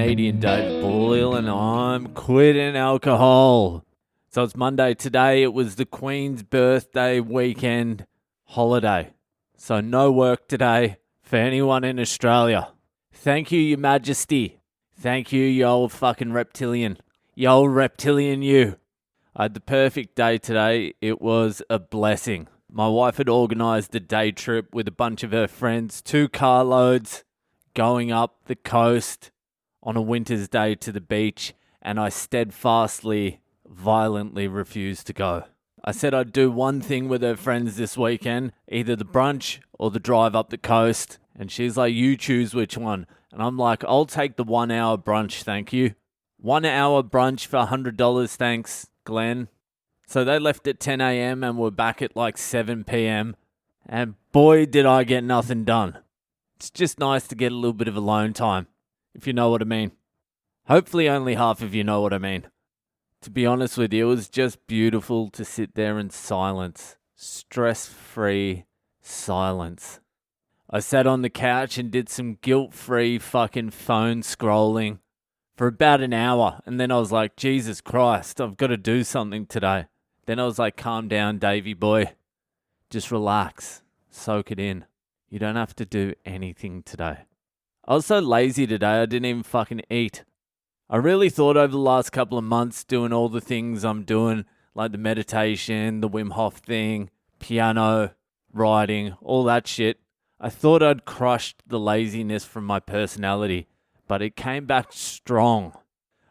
comedian David Boyle, and I'm quitting alcohol. So it's Monday today. It was the Queen's birthday weekend holiday. So no work today for anyone in Australia. Thank you, Your Majesty. Thank you, you old fucking reptilian. You old reptilian you. I had the perfect day today. It was a blessing. My wife had organised a day trip with a bunch of her friends, 2 carloads, going up the coast on a winter's day to the beach, and I steadfastly, violently refused to go. I said I'd do one thing with her friends this weekend, either the brunch or the drive up the coast, and she's like, you choose which one. And I'm like, I'll take the 1 hour brunch, thank you. 1 hour brunch for $100, thanks, Glenn. So they left at 10 a.m. and were back at like 7 p.m. And boy, did I get nothing done. It's just nice to get a little bit of alone time, if you know what I mean. Hopefully only half of you know what I mean. To be honest with you, it was just beautiful to sit there in silence. Stress-free silence. I sat on the couch and did some guilt-free fucking phone scrolling for about an hour. And then I was like, Jesus Christ, I've got to do something today. Then I was like, calm down, Davey boy. Just relax. Soak it in. You don't have to do anything today. I was so lazy today, I didn't even fucking eat. I really thought over the last couple of months doing all the things I'm doing, like the meditation, the Wim Hof thing, piano, writing, all that shit. I thought I'd crushed the laziness from my personality, but it came back strong.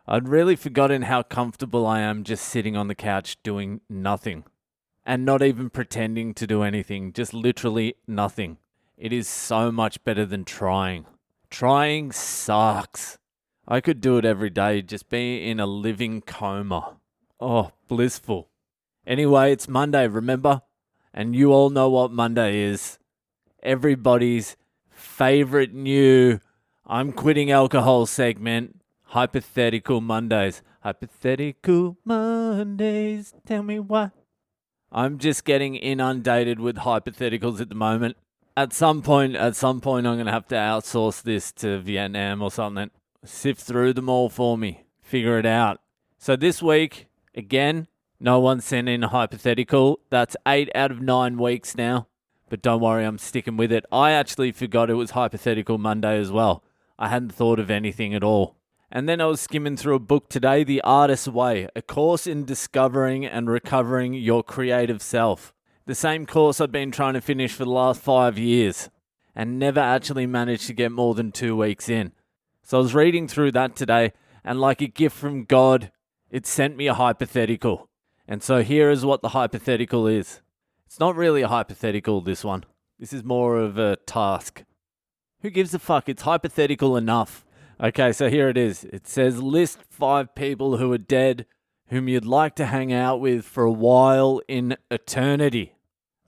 I'd really forgotten how comfortable I am just sitting on the couch doing nothing. And not even pretending to do anything, just literally nothing. It is so much better than trying. Trying sucks. I could do it every day, just be in a living coma. Oh, blissful. Anyway, it's Monday, remember? And you all know what Monday is. Everybody's favorite new I'm quitting alcohol segment, Hypothetical Mondays. Hypothetical Mondays, tell me why. I'm just getting inundated with hypotheticals at the moment. At some point, I'm going to have to outsource this to Vietnam or something. Sift through them all for me. Figure it out. So this week, again, no one sent in a hypothetical. That's 8 out of 9 weeks now. But don't worry, I'm sticking with it. I actually forgot it was Hypothetical Monday as well. I hadn't thought of anything at all. And then I was skimming through a book today, The Artist's Way, a course in discovering and recovering your creative self. The same course I've been trying to finish for the last 5 years and never actually managed to get more than 2 weeks in. So I was reading through that today, and like a gift from God, it sent me a hypothetical. And so here is what the hypothetical is. It's not really a hypothetical, this one. This is more of a task. Who gives a fuck? It's hypothetical enough. Okay, so here it is. It says, list 5 people who are dead whom you'd like to hang out with for a while in eternity.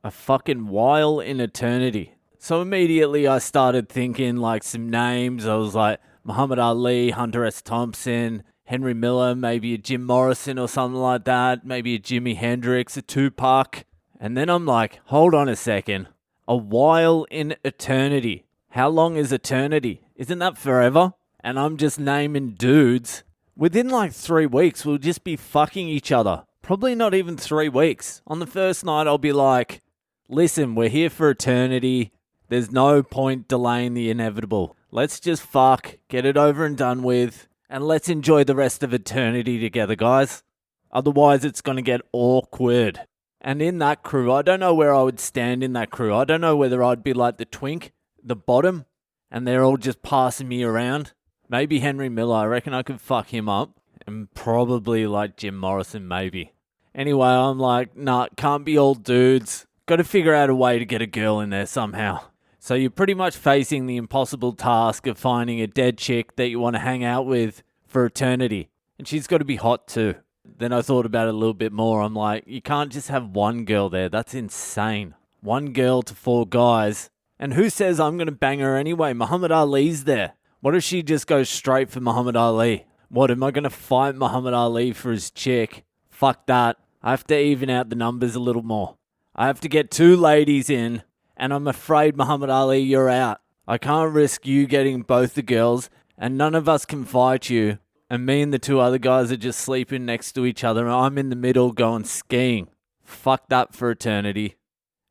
A fucking while in eternity. So immediately I started thinking like some names. I was like, Muhammad Ali, Hunter S. Thompson, Henry Miller, maybe a Jim Morrison or something like that. Maybe a Jimi Hendrix, a Tupac. And then I'm like, hold on a second. A while in eternity. How long is eternity? Isn't that forever? And I'm just naming dudes. Within like 3 weeks, we'll just be fucking each other. Probably not even 3 weeks. On the first night, I'll be like, listen, we're here for eternity. There's no point delaying the inevitable. Let's just fuck, get it over and done with, and let's enjoy the rest of eternity together, guys. Otherwise, it's going to get awkward. And in that crew, I don't know where I would stand in that crew. I don't know whether I'd be like the twink, the bottom, and they're all just passing me around. Maybe Henry Miller, I reckon I could fuck him up. And probably like Jim Morrison, maybe. Anyway, I'm like, nah, can't be all dudes. Got to figure out a way to get a girl in there somehow. So you're pretty much facing the impossible task of finding a dead chick that you want to hang out with for eternity. And she's got to be hot too. Then I thought about it a little bit more. I'm like, you can't just have one girl there. That's insane. 1 girl to 4 guys. And who says I'm going to bang her anyway? Muhammad Ali's there. What if she just goes straight for Muhammad Ali? What, am I going to fight Muhammad Ali for his chick? Fuck that. I have to even out the numbers a little more. I have to get 2 ladies in, and I'm afraid, Muhammad Ali, you're out. I can't risk you getting both the girls and none of us can fight you, and me and the two other guys are just sleeping next to each other, and I'm in the middle going skiing. Fuck that for eternity.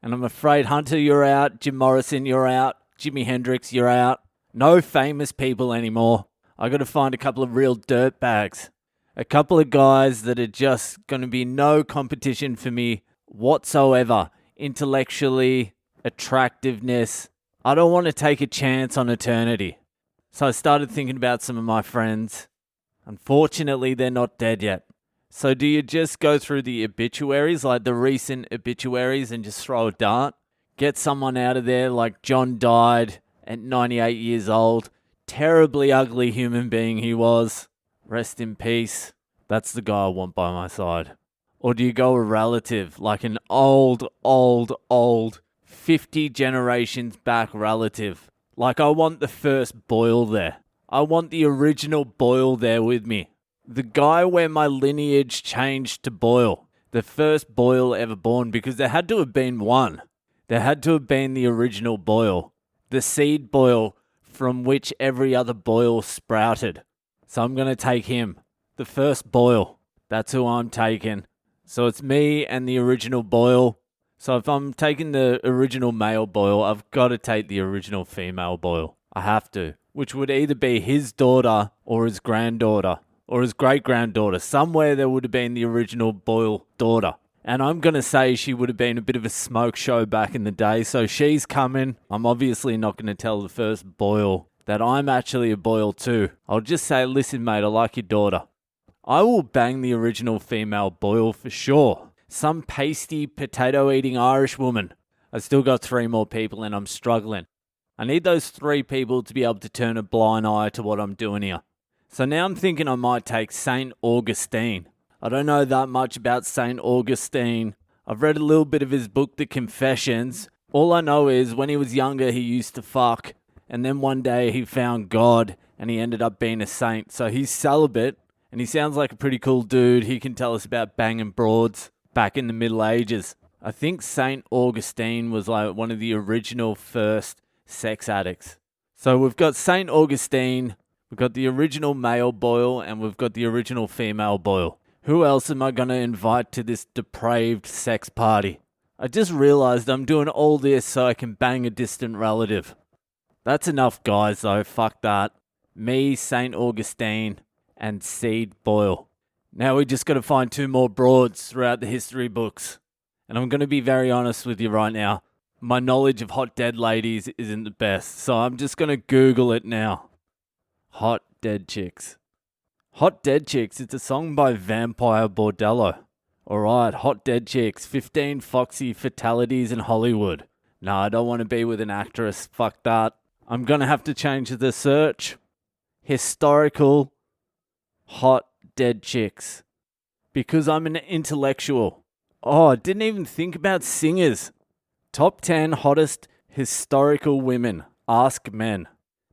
And I'm afraid, Hunter, you're out. Jim Morrison, you're out. Jimi Hendrix, you're out. No famous people anymore. I got to find a couple of real dirtbags. A couple of guys that are just going to be no competition for me whatsoever. Intellectually, attractiveness. I don't want to take a chance on eternity. So I started thinking about some of my friends. Unfortunately, they're not dead yet. So do you just go through the obituaries, like the recent obituaries, and just throw a dart? Get someone out of there like John died at 98 years old. Terribly ugly human being he was. Rest in peace. That's the guy I want by my side. Or do you go a relative, like an old, 50 generations back relative? Like I want the first Boyle there. I want the original Boyle there with me. The guy where my lineage changed to Boyle. The first Boyle ever born, because there had to have been one. There had to have been the original Boyle. The seed Boyle from which every other Boyle sprouted. So I'm going to take him. The first Boyle. That's who I'm taking. So it's me and the original Boyle. So if I'm taking the original male Boyle, I've got to take the original female Boyle. I have to. Which would either be his daughter or his granddaughter or his great-granddaughter. Somewhere there would have been the original Boyle daughter. And I'm going to say she would have been a bit of a smoke show back in the day. So she's coming. I'm obviously not going to tell the first Boyle that I'm actually a Boyle too. I'll just say, listen, mate, I like your daughter. I will bang the original female Boyle for sure. Some pasty, potato-eating Irish woman. I still got 3 more people and I'm struggling. I need those 3 people to be able to turn a blind eye to what I'm doing here. So now I'm thinking I might take St. Augustine. I don't know that much about St. Augustine. I've read a little bit of his book, The Confessions. All I know is when he was younger, he used to fuck. And then one day he found God and he ended up being a saint. So he's celibate and he sounds like a pretty cool dude. He can tell us about banging broads back in the Middle Ages. I think St. Augustine was like one of the original first sex addicts. So we've got St. Augustine, we've got the original male Boyle, and we've got the original female Boyle. Who else am I going to invite to this depraved sex party? I just realized I'm doing all this so I can bang a distant relative. That's enough, guys, though. Fuck that. Me, St. Augustine, and Seed Boyle. Now we just got to find 2 more broads throughout the history books. And I'm going to be very honest with you right now. My knowledge of hot dead ladies isn't the best, so I'm just going to Google it now. Hot dead chicks. Hot Dead Chicks, it's a song by Vampire Bordello. Alright, Hot Dead Chicks, 15 foxy fatalities in Hollywood. Nah, I don't want to be with an actress, fuck that. I'm going to have to change the search. Historical hot dead chicks. Because I'm an intellectual. Oh, I didn't even think about singers. Top 10 hottest historical women. Ask Men.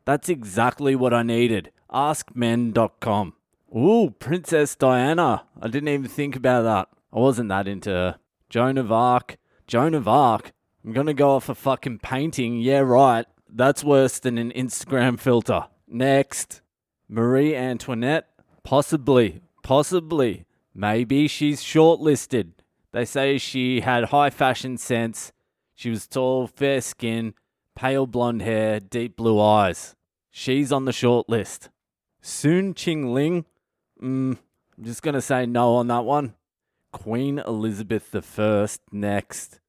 That's exactly what I needed. AskMen.com. Ooh, Princess Diana. I didn't even think about that. I wasn't that into her. Joan of Arc. Joan of Arc? I'm going to go off a fucking painting. Yeah, right. That's worse than an Instagram filter. Next. Marie Antoinette. Possibly. Maybe she's shortlisted. They say she had high fashion sense. She was tall, fair skin, pale blonde hair, deep blue eyes. She's on the short list. Sun Ching Ling? I'm just going to say no on that one. Queen Elizabeth I. Next.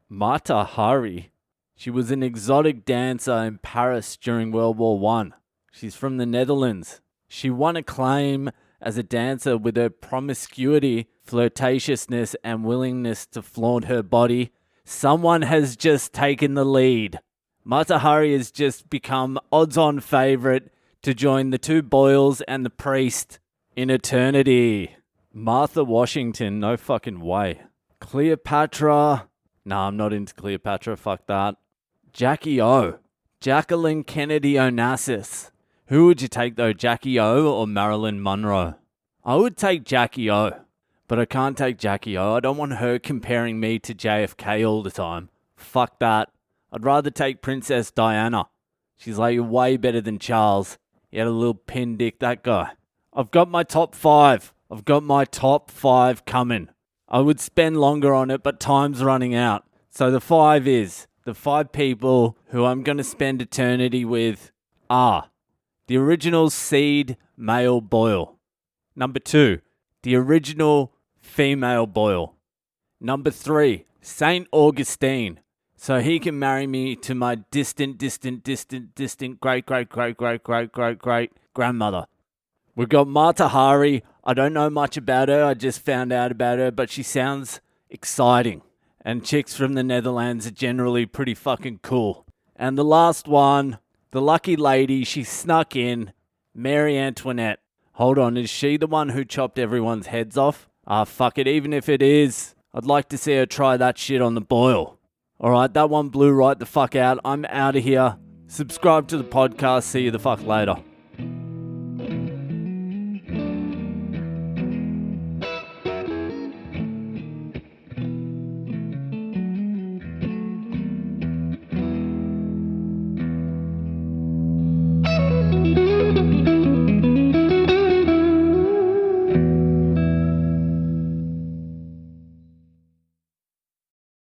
Mata Hari. She was an exotic dancer in Paris during World War I. She's from the Netherlands. She won acclaim as a dancer with her promiscuity, flirtatiousness, and willingness to flaunt her body. Someone has just taken the lead. Mata Hari has just become odds-on favourite to join the 2 Boyles and the priest in eternity. Martha Washington, no fucking way. Cleopatra. Nah, I'm not into Cleopatra, fuck that. Jackie O. Jacqueline Kennedy Onassis. Who would you take though, Jackie O or Marilyn Monroe? I would take Jackie O, but I can't take Jackie O. I don't want her comparing me to JFK all the time. Fuck that. I'd rather take Princess Diana. She's like way better than Charles. He had a little pin dick, that guy. I've got my top 5. I've got my top 5 coming. I would spend longer on it, but time's running out. So the 5 is, the 5 people who I'm going to spend eternity with are the original seed male Boyle. Number 2, the original female Boyle. Number 3, Saint Augustine. So he can marry me to my distant great grandmother. We've got Mata Hari. I don't know much about her. I just found out about her, but she sounds exciting. And chicks from the Netherlands are generally pretty fucking cool. And the last one, the lucky lady, she snuck in, Mary Antoinette. Hold on, is she the one who chopped everyone's heads off? Fuck it, even if it is, I'd like to see her try that shit on the Boyle. Alright, that one blew right the fuck out. I'm out of here. Subscribe to the podcast. See you the fuck later.